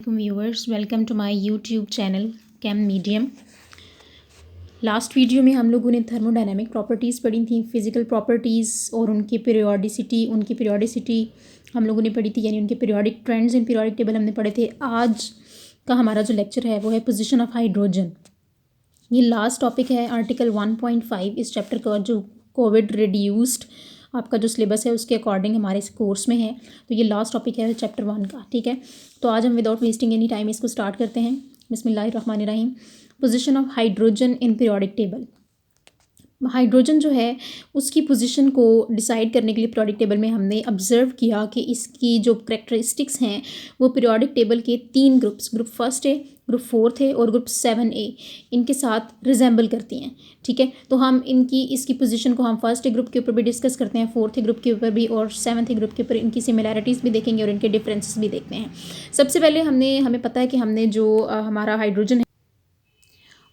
Viewers, welcome to my YouTube channel chem medium. Last video में हम लोगों ने थर्मोडायनामिक प्रॉपर्टीज़ पढ़ी थी, फिज़िकल प्रॉपर्टीज़ और उनकी पीरियोडिसिटी हम लोगों ने पढ़ी थी, यानी उनके periodic trends in periodic table हमने पढ़े थे। आज का हमारा जो लेक्चर है वो है पोजीशन ऑफ हाइड्रोजन। ये लास्ट टॉपिक है आर्टिकल 1.5 इस चैप्टर का, जो कोविड रिड्यूस्ड आपका जो सिलेबस है उसके अकॉर्डिंग हमारे इस कोर्स में है। तो ये लास्ट टॉपिक है चैप्टर 1 का, ठीक है। तो आज हम विदाउट वेस्टिंग एनी टाइम इसको स्टार्ट करते हैं। बिस्मिल्लाहिर्रहमानिर्रहीम। Position of hydrogen in periodic table. Hydrogen जो है उसकी पोजीशन को डिसाइड करने के लिए पीरियोडिक टेबल में हमने ऑब्जर्व किया कि इसकी जो करैक्टरिस्टिक्स हैं वो पीरियोडिक टेबल के 3 ग्रुप्स, ग्रुप फर्स्ट है, ग्रुप फोर्थ है और ग्रुप 7A, इनके साथ रिजेंबल करती हैं, ठीक है। तो हम इसकी पोजीशन को हम फर्स्ट ग्रुप के ऊपर भी डिस्कस करते हैं, फोर्थ ग्रुप के ऊपर भी और 7th ग्रुप के ऊपर इनकी सिमिलैरिटीज़ भी देखेंगे और इनके डिफरेंसेस भी देखते हैं। सबसे पहले हमें पता है कि हमने जो हमारा हाइड्रोजन है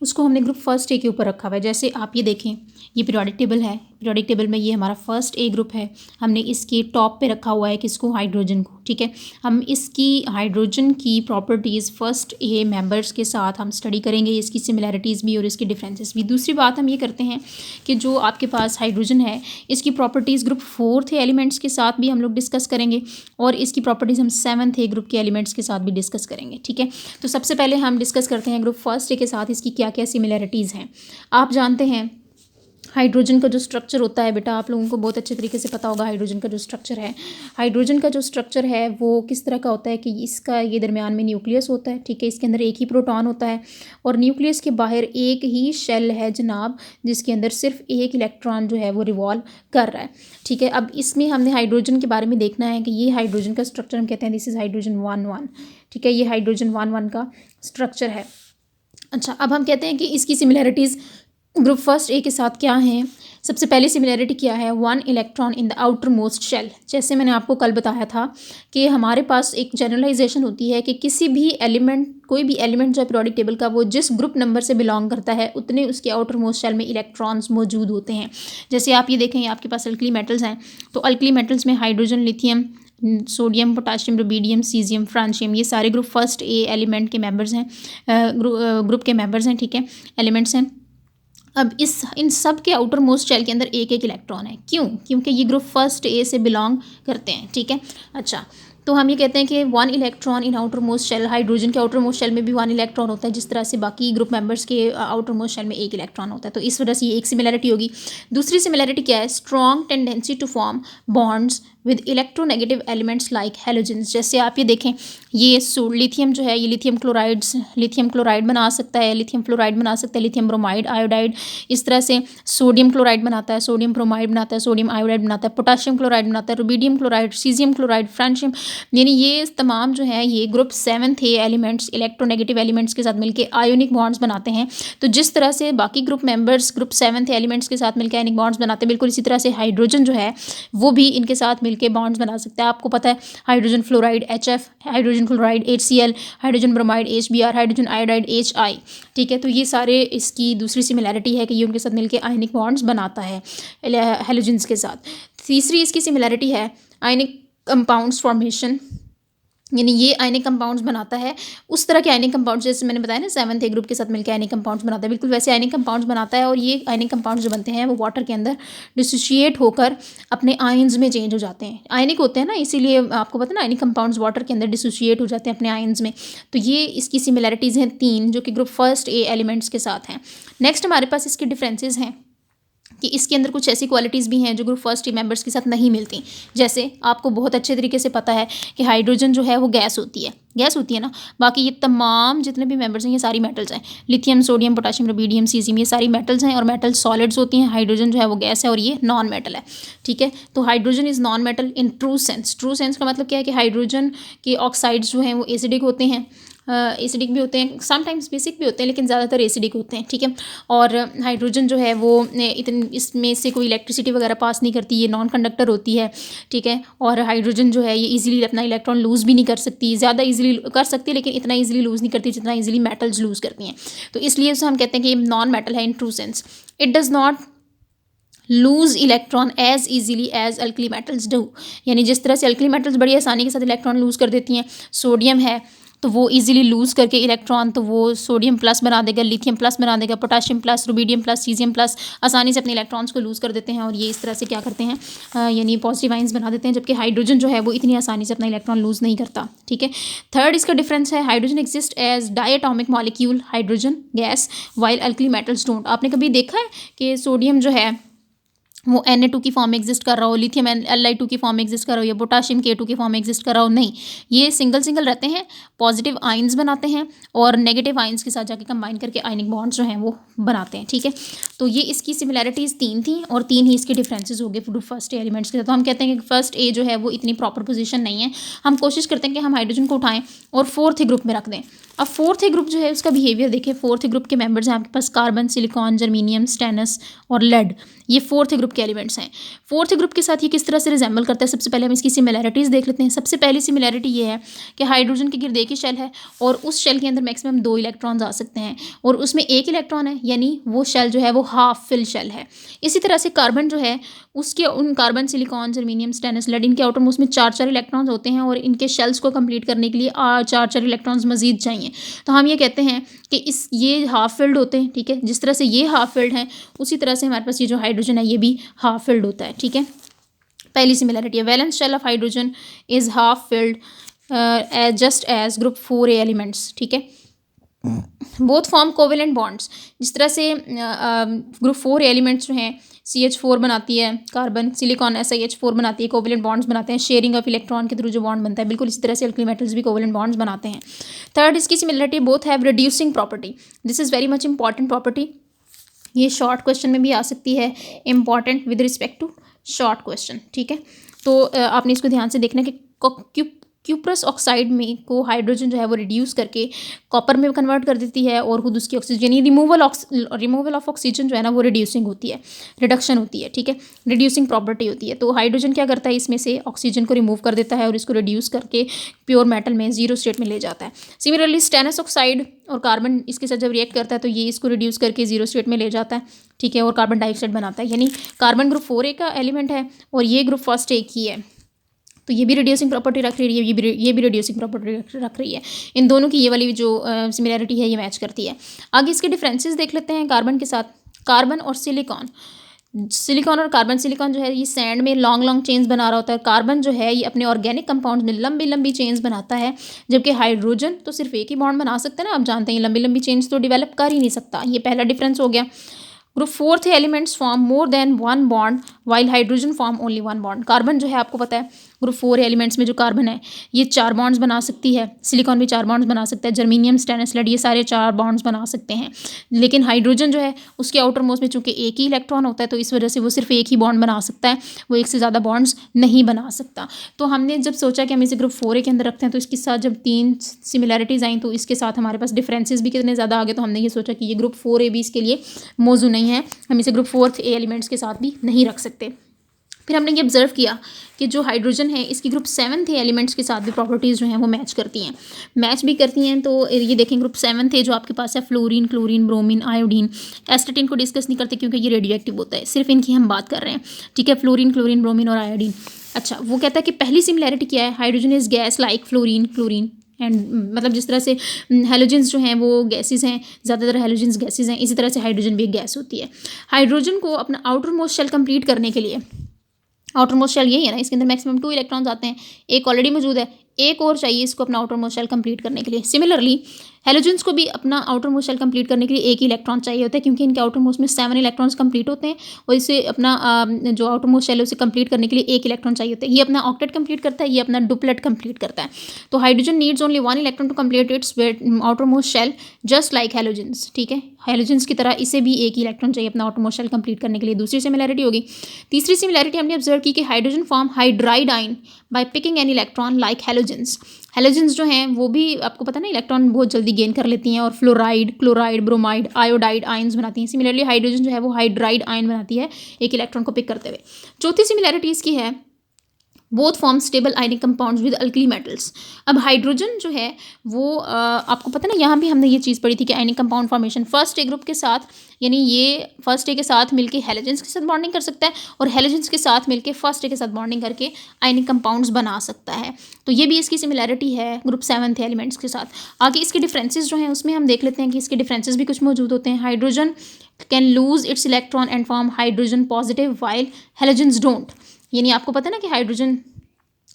उसको हमने ग्रुप फर्स्ट ए के ऊपर रखा हुआ है। जैसे आप ये देखें, ये पीरियोडिक टेबल है, पीरियोडिक टेबल में ये हमारा फर्स्ट ए ग्रुप है, हमने इसके टॉप पे रखा हुआ है किसको, हाइड्रोजन को, ठीक है। हम इसकी हाइड्रोजन की प्रॉपर्टीज़ फर्स्ट ए मेंबर्स के साथ हम स्टडी करेंगे, इसकी सिमिलैरिटीज़ भी और इसके डिफरेंसेस भी। दूसरी बात हम ये करते हैं कि जो आपके पास हाइड्रोजन है इसकी प्रॉपर्टीज़ ग्रुप फोर्थ एलिमेंट्स के साथ भी हम लोग डिस्कस करेंगे और इसकी प्रॉपर्टीज़ हम 7th ए ग्रुप के एलिमेंट्स के साथ भी डिस्कस करेंगे, ठीक है। तो सबसे पहले हम डिस्कस करते हैं ग्रुप फर्स्ट ए के साथ इसकी क्या क्या सिमिलैरिटीज़ हैं। आप जानते हैं हाइड्रोजन का जो स्ट्रक्चर होता है, बेटा आप लोगों को बहुत अच्छे तरीके से पता होगा हाइड्रोजन का जो स्ट्रक्चर है। हाइड्रोजन का जो स्ट्रक्चर है वो किस तरह का होता है कि इसका ये दरमियान में न्यूक्लियस होता है, ठीक है। इसके अंदर एक ही प्रोटॉन होता है और न्यूक्लियस के बाहर एक ही शेल है जनाब, जिसके अंदर सिर्फ एक इलेक्ट्रॉन जो है वो रिवॉल्व कर रहा है, ठीक है। अब इसमें हमने हाइड्रोजन के बारे में देखना है कि ये हाइड्रोजन का स्ट्रक्चर हम कहते हैं दिस इज़ हाइड्रोजन 1,1, ठीक है। ये हाइड्रोजन 1,1 का स्ट्रक्चर है। अच्छा, अब हम कहते हैं कि इसकी सिमिलैरिटीज़ ग्रुप फर्स्ट ए के साथ क्या हैं। सबसे पहली सिमिलैरिटी क्या है, 1 electron in the outermost shell. जैसे मैंने आपको कल बताया था कि हमारे पास एक जनरलाइजेशन होती है कि किसी भी एलिमेंट, कोई भी एलिमेंट जो है पीरियोडिक टेबल का, वो जिस ग्रुप नंबर से बिलोंग करता है उतने उसके आउटर मोस्ट शेल में इलेक्ट्रॉन्स मौजूद होते हैं। जैसे आप ये देखें, आपके पास अल्कली मेटल्स हैं, तो अल्कली मेटल्स में hydrogen, lithium, sodium, potassium, rubidium, caesium, francium, ये सारे ग्रुप फर्स्ट ए एलिमेंट के मेंबर्स हैं, ग्रुप के मेंबर्स हैं, ठीक है, एलिमेंट्स हैं। अब इन सब के आउटर मोस्ट शेल के अंदर एक एक इलेक्ट्रॉन है। क्यों? क्योंकि ये ग्रुप फर्स्ट ए से बिलोंग करते हैं, ठीक है। अच्छा, तो हम ये कहते हैं कि 1 electron in outermost shell, hydrogen के आउटर मोस्ट शेल में भी 1 इलेक्ट्रॉन होता है, जिस तरह से बाकी ग्रुप मेंबर्स के आउटर मोस्ट शेल में एक इलेक्ट्रॉन होता है। तो इस वजह से ये एक सिमिलैरिटी होगी। दूसरी सिमिलैरिटी क्या है, strong tendency to form bonds with electronegative elements like halogens. जैसे आप ये देखें, ये लिथियम जो है, ये लिथियम क्लोराइड बना सकता है, लिथियम फ्लोराइड बना सकता है, लिथियम ब्रोमाइड, आयोडाइड, इस तरह से सोडियम क्लोराइड बनाता है, सोडियम ब्रोमाइड बनाता है, सोडियम आयोडाइड बनाता है, पोटाशियम क्लोराइड बनाता है, rubidium chloride, caesium chloride, francium, यानी ये तमाम जो है ये ग्रुप 7th ए एलिमेंट्स इलेक्ट्रोनेगेटिव एलिमेंट्स के साथ मिलकर आयोनिक बॉन्ड्स बनाते हैं। तो जिस तरह से बाकी group members group 7th elements के साथ मिलकर आयोनिक बॉन्ड्स बनाते हैं, बिल्कुल इसी तरह से हाइड्रोजन जो है वो भी इनके साथ मिलकर बॉन्ड्स बना सकता है। आपको पता है hydrogen fluoride HF, hydrogen chloride HCl, hydrogen bromide HBr, hydrogen iodide HI, ठीक है। तो ये सारे इसकी दूसरी सिमिलैरिटी है कि ये उनके साथ मिलकर आयोनिक बॉन्ड्स बनाता है हेलोजेंस के साथ। तीसरी इसकी सिमिलैरिटी है आयोनिक कंपाउंड्स फॉर्मेशन, यानी ये आयनिक कंपाउंड्स बनाता है उस तरह के आयनिक कंपाउंड्स, जैसे मैंने बताया ना 7th ए ग्रुप के साथ मिलकर आयनिक कंपाउंड्स बनाता है, बिल्कुल वैसे आयनिक कंपाउंड्स बनाता है। और ये आयनिक कंपाउंड्स जो बनते हैं वो वाटर के अंदर डिसोशिएट होकर अपने आयंस में चेंज हो जाते हैं। आयनिक होते हैं ना, इसीलिए आपको पता है ना आयनिक कंपाउंड्स वाटर के अंदर डिसोशिएट हो जाते हैं अपने आयंस में। तो ये इसकी सिमिलैरिटीज़ हैं 3, जो कि ग्रुप फर्स्ट ए एलिमेंट्स के साथ हैं। नेक्स्ट हमारे पास इसके डिफरेंसेस हैं कि इसके अंदर कुछ ऐसी क्वालिटीज़ भी हैं जो ग्रुप फर्स्ट ए मेंबर्स के साथ नहीं मिलती। जैसे आपको बहुत अच्छे तरीके से पता है कि हाइड्रोजन जो है वो गैस होती है ना। बाकी ये तमाम जितने भी मेंबर्स हैं ये सारी मेटल्स हैं, lithium, sodium, potassium, rubidium, caesium, ये सारी मेटल्स हैं और मेटल सॉलिड्स होती हैं। हाइड्रोजन जो है वो गैस है और ये नॉन मेटल है, ठीक है। तो hydrogen is non metal in true sense. True sense का मतलब क्या है कि हाइड्रोजन के ऑक्साइड्स जो हैं वो एसिडिक होते हैं, एसिडिक भी होते हैं, समटाइम्स बेसिक भी होते हैं, लेकिन ज़्यादातर एसिडिक होते हैं, ठीक है। और हाइड्रोजन जो है वो इसमें से कोई इलेक्ट्रिसिटी वगैरह पास नहीं करती, ये नॉन कंडक्टर होती है, ठीक है। और हाइड्रोजन जो है ये इजीली अपना इलेक्ट्रॉन लूज़ भी नहीं कर सकती, ज़्यादा इजीली कर सकती है लेकिन इतना इजीली लूज़ नहीं करती जितना इजीली मेटल्स लूज़ करती हैं। तो इसलिए उसे हम कहते हैं कि ये नॉन मेटल है in true sense. It does not lose electron as easily as alkali metals do, यानी जिस तरह से अल्कली मेटल्स बड़ी आसानी के साथ इलेक्ट्रॉन लूज़ कर देती हैं, सोडियम है तो वो इजीली लूज़ करके इलेक्ट्रॉन तो वो सोडियम प्लस बना देगा, लिथियम प्लस बना देगा, potassium plus, rubidium plus, caesium plus, आसानी से अपने इलेक्ट्रॉन्स को लूज़ कर देते हैं और ये इस तरह से क्या करते हैं, यानी पॉजिटिव आइंस बना देते हैं, जबकि हाइड्रोजन जो है वो इतनी आसानी से अपना इलेक्ट्रॉन लूज़ नहीं करता। ठीक है। थर्ड इसका डिफरेंस है, hydrogen exist as diatomic molecule, hydrogen gas, while alkali metals don't. आपने कभी देखा है कि सोडियम जो है वो Na2 की फॉर्म में एग्जिस्ट कर रहा हो, लिथियम Li2 की फॉर्म में एग्जिस्ट कर रहा हो, या पोटाशियम K2 की फॉर्म में एग्जिस्ट कर रहा हो? नहीं, ये सिंगल सिंगल रहते हैं, पॉजिटिव आइंस बनाते हैं और नेगेटिव आइंस के साथ जाके कंबाइन करके आयनिक बॉन्ड्स जो हैं वो बनाते हैं। ठीक है। तो ये इसकी सिमिलैरिटीज़ 3 थी और 3 ही इसके डिफरेंसेस हो गए फर्स्ट एलिमेंट्स के साथ। तो हम कहते हैं कि फर्स्ट ए जो है वो इतनी प्रॉपर पोजीशन नहीं है, हम कोशिश करते हैं कि हम हाइड्रोजन को उठाएं और फोर्थ ग्रुप में रख दें। अब फोर्थ ग्रुप जो है उसका बिहेवियर देखिए। फोर्थ ग्रुप के मेंबर्स हैं आपके पास कार्बन, सिलिकॉन, जर्मीनियम, स्टेनस और लेड। ये फोर्थ ग्रुप के एलिमेंट्स हैं। फोर्थ ग्रुप के साथ ये किस तरह से रिजेंबल करता है, सबसे पहले हम इसकी सिमिलैरिटीज़ देख लेते हैं। सबसे पहली सिमिलैरिटी ये है कि हाइड्रोजन के गिर्द एक ही शेल है और उस शेल के अंदर मैक्सिमम 2 इलेक्ट्रॉन्स आ सकते हैं और उसमें 1 इलेक्ट्रॉन है, यानी वो शेल जो है वो हाफ फिल शेल है। इसी तरह से कार्बन जो है उसके उन carbon, silicon, germanium, stannous, lead, इनके आउटर मोस्ट में 4 इलेक्ट्रॉन्स होते हैं और इनके शेल्स को कंप्लीट करने के लिए 4 इलेक्ट्रॉन्स मजीद चाहिए। तो हम ये कहते हैं कि ये हाफ फिल्ड होते हैं। ठीक है। जिस तरह से ये हाफ फिल्ड हैं उसी तरह से हमारे पास ये जो हाइड्रोजन है ये भी हाफ फिल्ड होता है। ठीक है। पहली सिमिलरिटी है, valence shell of hydrogen is half filled just as group 4a elements. ठीक है। Both form covalent bonds. जिस तरह से ग्रुप 4 एलिमेंट्स जो हैं CH4 बनाती है कार्बन, सिलिकॉन SiH4 बनाती है, कोवेलेंट बॉन्ड्स बनाते हैं शेयरिंग ऑफ इलेक्ट्रॉन के थ्रू जो बॉन्ड बनता है, बिल्कुल इसी तरह से अल्कली मेटल्स भी कोवेलेंट बॉन्ड्स बनाते हैं। थर्ड इसकी similarity, both have reducing property. This is very much important property. ये शॉर्ट क्वेश्चन में भी आ सकती है, important with respect to short question. ठीक है। तो आपने इसको ध्यान से देखना कि क्यूप्रस ऑक्साइड में को हाइड्रोजन जो है वो रिड्यूस करके कॉपर में कन्वर्ट कर देती है और खुद उसकी ऑक्सीजन यानी रिमूवल ऑफ ऑक्सीजन जो है ना वो रिड्यूसिंग होती है, रिडक्शन होती है। ठीक है। रिड्यूसिंग प्रॉपर्टी होती है। तो हाइड्रोजन क्या करता है, इसमें से ऑक्सीजन को रिमूव कर देता है और इसको रिड्यूस करके प्योर मेटल में 0 स्टेट में ले जाता है। सिमिलरली स्टेनस ऑक्साइड और कार्बन इसके साथ जब रिएक्ट करता है तो ये इसको रिड्यूस करके 0 स्टेट में ले जाता है। ठीक है। और कार्बन डाइऑक्साइड बनाता है, यानी कार्बन ग्रुप 4a का एलिमेंट है और ये ग्रुप फर्स्ट एक ही है, तो ये भी रिड्यूसिंग प्रॉपर्टी रख रही है, ये भी रिड्यूसिंग प्रॉपर्टी रख रही है। इन दोनों की ये वाली जो सिमिलैरिटी है ये मैच करती है। आगे इसके डिफरेंसेस देख लेते हैं कार्बन के साथ। कार्बन और सिलिकॉन और कार्बन, सिलिकॉन जो है ये सैंड में लॉन्ग चेन्स बना रहा होता है। कार्बन जो है ये अपने ऑर्गेनिक कंपाउंड में लंबी चेन्स बनाता है, जबकि हाइड्रोजन तो सिर्फ एक ही बॉन्ड बना सकता है ना। आप जानते हैं लंबी चेन्स तो डेवलप कर ही नहीं सकता। ये पहला डिफरेंस हो गया। Group 4 elements form more than 1 bond while hydrogen form only 1 bond. Carbon जो है आपको पता है ग्रुप 4 एलिमेंट्स में जो कार्बन है ये 4 बॉन्ड्स बना सकती है, सिलिकॉन भी 4 बॉन्ड्स बना सकता है, जर्मीनियम, स्टेनस, लेड ये सारे 4 बॉन्ड्स बना सकते हैं। लेकिन हाइड्रोजन जो है उसके आउटर मोस्ट में चूंकि एक ही इलेक्ट्रॉन होता है तो इस वजह से वो सिर्फ एक ही बॉन्ड बना सकता है, वो एक से ज़्यादा बॉन्ड्स नहीं बना सकता। तो हमने जब सोचा कि हम इसे ग्रुप 4 के अंदर रखते हैं तो इसके साथ जब 3 सिमिलैरिटीज़ आई तो इसके साथ हमारे पास डिफरेंसेस भी कितने ज़्यादा आ गए, तो हमने ये सोचा कि ये ग्रुप 4a भी इसके लिए मौजूद नहीं है, हम इसे ग्रुप 4 एलिमेंट्स के साथ भी नहीं रख सकते। फिर हमने ये ऑब्जर्व किया कि जो हाइड्रोजन है इसकी ग्रुप 7 एलिमेंट्स के साथ भी प्रॉपर्टीज़ जो हैं वो मैच करती हैं। तो ये देखें ग्रुप 7 जो आपके पास है फ्लोरीन, क्लोरीन, ब्रोमीन, आयोडीन। एस्टेटिन को डिस्कस नहीं करते क्योंकि ये रेडियो एक्टिव होता है, सिर्फ इनकी हम बात कर रहे हैं। ठीक है। फ्लोरीन, क्लोरीन, ब्रोमीन और आयोडीन। अच्छा, वो कहता है कि पहली सिमिलैरिटी क्या है, hydrogen is gas like fluorine, chlorine and मतलब जिस तरह से हेलोजेंस जो हैं वो गैसेस हैं, ज़्यादातर हेलोजेंस गैसेस हैं, इसी तरह से हाइड्रोजन भी एक गैस होती है। हाइड्रोजन को अपना आउटर मोस्ट शेल कंप्लीट करने के लिए, आउटर मोस्ट शेल यही है ना, इसके अंदर मैक्सिमम 2 इलेक्ट्रॉन्स आते हैं, एक ऑलरेडी मौजूद है, एक और चाहिए इसको अपना आउटर मोस्ट शेल कंप्लीट करने के लिए। सिमिलरली हेलोजेंस को भी अपना आउटर मोस्ट शेल कंप्लीट करने के लिए एक ही इलेक्ट्रॉन चाहिए होता है, क्योंकि इनके आउटर मोस्ट में 7 इलेक्ट्रॉन्स कंप्लीट होते हैं और इसे अपना जो आउटर मोस्ट शेल है उसे कंप्लीट करने के लिए एक इलेक्ट्रॉन चाहिए होता है। ये अपना ऑक्टेट कंप्लीट करता है, ये अपना डुप्लेट कंप्लीट करता है। तो hydrogen needs only 1 electron to complete its outermost shell just like halogens. ठीक है। हेलोजेंस की तरह इसे भी एक ही इलेक्ट्रॉन चाहिए अपना आउटर मोस्ट शेल कंप्लीट करने के लिए। दूसरी सिमिलैरिटी होगी। तीसरी सिमिलैरिटी हमने ऑब्जर्व की कि hydrogen form hydride ion bye picking an electron like halogens. Halogens जो हैं वो भी आपको पता ना इलेक्ट्रॉन बहुत जल्दी गेन कर लेती हैं और fluoride, chloride, bromide, iodide ions बनाती हैं। सिमिलरली हाइड्रोजन जो है वो हाइड्राइड आयन बनाती है एक इलेक्ट्रॉन को पिक करते हुए। चौथी सिमिलैरिटी इसकी है both form stable ionic compounds with alkali metals. अब हाइड्रोजन जो है वो आपको पता ना, यहाँ भी हमने ये चीज़ पढ़ी थी कि ionic compound formation first A group के साथ, यानी ये फर्स्ट ए के साथ मिलके हेलोजेंस के साथ बॉन्डिंग कर सकता है और हेलोजेंस के साथ मिलके फर्स्ट ए के साथ बॉन्डिंग करके आयनिक कंपाउंड्स बना सकता है। तो ये भी इसकी सिमिलैरिटी है ग्रुप 7 एलिमेंट्स के साथ। आगे इसके डिफरेंसेस जो हैं उसमें हम देख लेते हैं कि इसके डिफरेंसेस भी कुछ मौजूद होते हैं। Hydrogen can lose its electron and form hydrogen positive while halogens don't. यानी आपको पता है ना कि हाइड्रोजन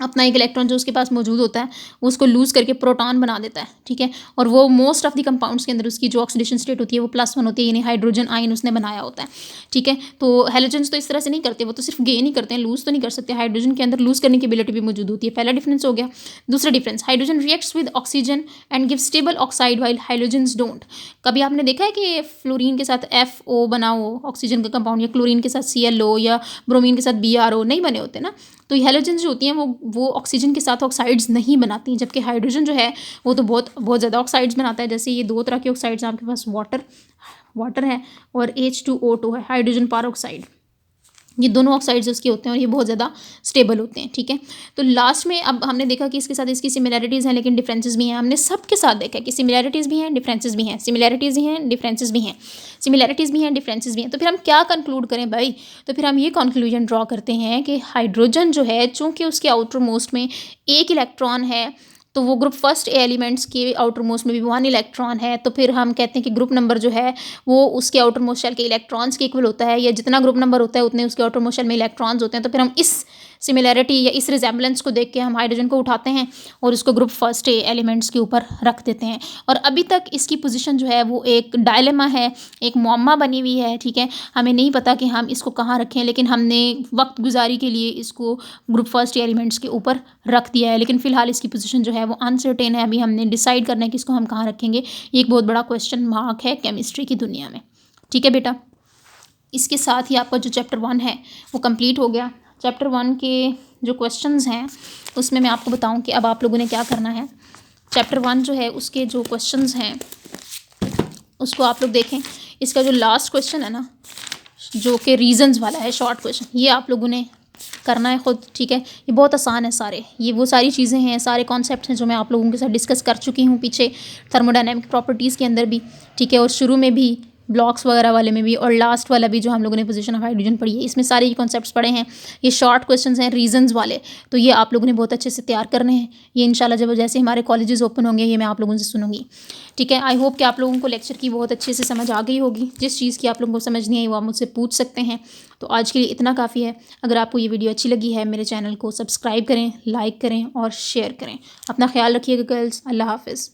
अपना एक इलेक्ट्रॉन जो उसके पास मौजूद होता है वो उसको लूज़ करके प्रोटॉन बना देता है, ठीक है। और वो मोस्ट ऑफ द कंपाउंड्स के अंदर उसकी जो ऑक्सीडेशन स्टेट होती है वो +1 होती है, यानी हाइड्रोजन आयन उसने बनाया होता है, ठीक है। तो हेलोजेंस तो इस तरह से नहीं करते, वो तो सिर्फ गेन ही करते हैं, लूज़ तो नहीं कर सकते। हाइड्रोजन के अंदर लूज़ करने की एबिलिटी भी मौजूद होती है, पहला डिफरेंस हो गया। दूसरा difference, hydrogen reacts with oxygen and give stable oxide while hydrogens don't. कभी आपने देखा है कि फ्लोरीन के साथ FO बना हो ऑक्सीजन का कंपाउंड, या क्लोरीन के साथ ClO या ब्रोमीन के साथ BrO नहीं बने होते ना। तो हेलोजेंस जो होती हैं वो ऑक्सीजन के साथ ऑक्साइड्स नहीं बनाती, जबकि हाइड्रोजन जो है वो तो बहुत बहुत ज़्यादा ऑक्साइड्स बनाता है। जैसे ये 2 तरह के ऑक्साइड्स आपके पास वाटर है और H2O2 है, हाइड्रोजन परऑक्साइड। ये दोनों ऑक्साइड्स उसके होते हैं और ये बहुत ज़्यादा स्टेबल होते हैं, ठीक है। तो लास्ट में अब हमने देखा कि इसके साथ इसकी सिमिलैरिटीज़ हैं लेकिन डिफरेंसेस भी हैं। हमने सबके साथ देखा कि सिमिलैरिटीज़ भी हैं, डिफरेंसेस भी हैं, सिमिलैरिटीज़ भी हैं, डिफरेंसेस भी हैं, सिमिलैरिटीज़ भी हैं, डिफरेंसेस भी हैं। तो फिर हम क्या कंक्लूड करें भाई? तो फिर हम ये कंक्लूजन ड्रॉ करते हैं कि हाइड्रोजन जो है, चूँकि उसके आउटर मोस्ट में एक इलेक्ट्रॉन है, तो वो ग्रुप फर्स्ट एलिमेंट्स के आउटर मोस्ट में भी 1 इलेक्ट्रॉन है, तो फिर हम कहते हैं कि ग्रुप नंबर जो है वो उसके आउटर मोस्ट शेल के इलेक्ट्रॉन्स के इक्वल होता है, या जितना ग्रुप नंबर होता है उतने उसके आउटर मोस्ट शेल में इलेक्ट्रॉन्स होते हैं। तो फिर हम इस सिमिलैरिटी या इस रिजेम्बलेंस को देख के हम हाइड्रोजन को उठाते हैं और उसको ग्रुप फर्स्ट एलिमेंट्स के ऊपर रख देते हैं। और अभी तक इसकी पोजीशन जो है वो एक डायलेमा है, एक मुअम्मा बनी हुई है, ठीक है। हमें नहीं पता कि हम इसको कहाँ रखें, लेकिन हमने वक्त गुजारी के लिए इसको ग्रुप फर्स्ट एलिमेंट्स के ऊपर रख दिया है। लेकिन फ़िलहाल इसकी पोजीशन जो है वो अनसर्टेन है, अभी हमने डिसाइड करना है कि इसको हम कहाँ रखेंगे। ये एक बहुत बड़ा क्वेश्चन मार्क है केमिस्ट्री की दुनिया में, ठीक है बेटा। इसके साथ ही आपका जो चैप्टर 1 है वो कंप्लीट हो गया। चैप्टर 1 के जो क्वेश्चंस हैं उसमें मैं आपको बताऊं कि अब आप लोगों ने क्या करना है। चैप्टर 1 जो है उसके जो क्वेश्चंस हैं उसको आप लोग देखें। इसका जो लास्ट क्वेश्चन है ना, जो कि रीजंस वाला है, शॉर्ट क्वेश्चन, ये आप लोगों ने करना है खुद, ठीक है। ये बहुत आसान है, सारे ये वो सारी चीज़ें हैं, सारे कॉन्सेप्ट्स हैं जो मैं आप लोगों के साथ डिस्कस कर चुकी हूँ पीछे थर्मोडायनेमिक प्रॉपर्टीज़ के अंदर भी, ठीक है, और शुरू में भी ब्लॉक्स वगैरह वाले में भी, और लास्ट वाला भी जो हम लोगों ने पोजीशन ऑफ हाइड्रोजन पढ़ी है, इसमें सारे ये कॉन्सेप्ट्स पढ़े हैं। ये शॉर्ट क्वेश्चंस हैं रीजंस वाले, तो ये आप लोगों ने बहुत अच्छे से तैयार करने हैं। ये इंशाल्लाह जब जैसे हमारे कॉलेजेस ओपन होंगे ये मैं आप लोगों से सुनूंगी, ठीक है। आई होप कि आप लोगों को लेक्चर की बहुत अच्छे से समझ आ गई होगी। जिस चीज़ की आप लोगों को समझ नहीं आई वो आप मुझसे पूछ सकते हैं। तो आज के लिए इतना काफ़ी है। अगर आपको ये वीडियो अच्छी लगी है मेरे चैनल को सब्सक्राइब करें, लाइक करें और शेयर करें। अपना ख्याल रखिएगा गर्ल्स। अल्लाह हाफिज़।